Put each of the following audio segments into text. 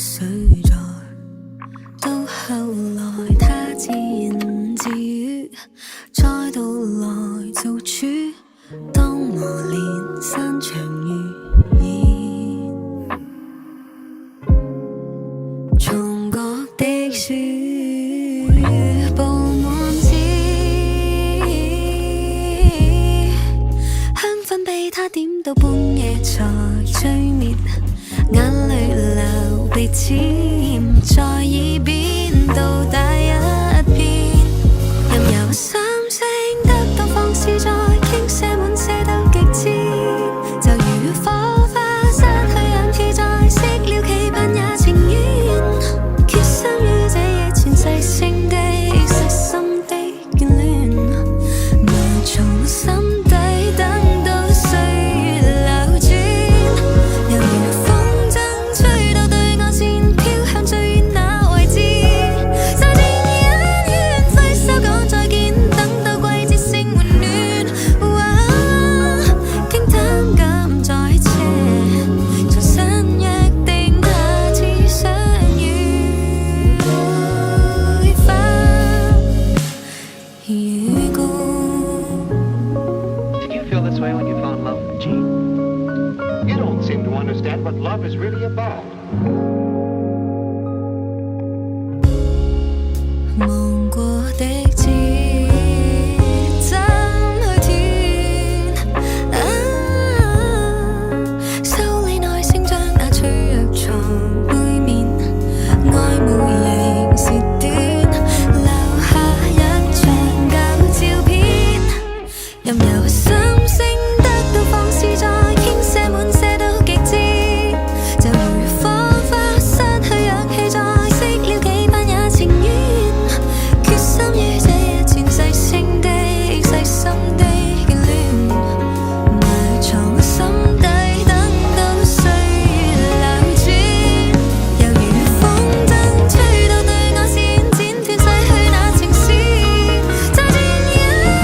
誰在？到後來他自言自語，再度來做主，當磨練山長如燕。松角的樹布滿枝，香薰被他點到半夜才吹滅，眼淚流鼻尖，在耳邊倒帶一片，任由心聲得到放肆在傾瀉滿瀉到極致，就如火花失去氧氣在熄了期盼也情願，決心於這夜前細聲的細心的眷戀，埋藏心底等到歲月流轉，又如風箏吹到對岸線飄向最遠那位置，再見恩怨揮手講再見，等到季節性溫暖，傾談感再斜，重新約定下次相遇，花與歌。Did you feel this way when you found love, Gene? You don't seem to understand what love is really about. 望過的節怎去斷？修理耐性將那脆弱藏背面，愛慕仍是短，留下一張舊照片，任由心聲得到放肆在傾瀉滿瀉到極致，就如火花失去氧氣在熄了期盼也情願，決心於這夜前細聲的細心的眷戀，埋藏心底等到歲月流轉，又如風箏吹到對岸線剪斷逝去那情絲，再見恩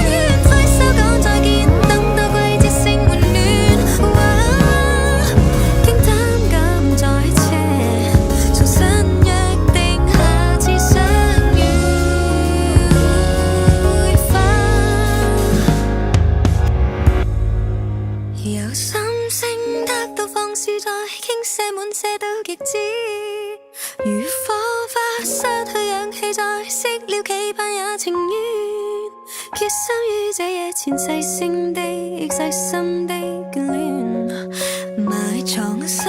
怨揮手講再見，等到季節性溫暖，傾談感再斜，重新約定下次相遇，花由心聲得到放肆在傾瀉滿瀉到極致，如火花失去氧氣在熄了期盼也情願，決心於這夜前細聲的細心的眷戀，埋藏心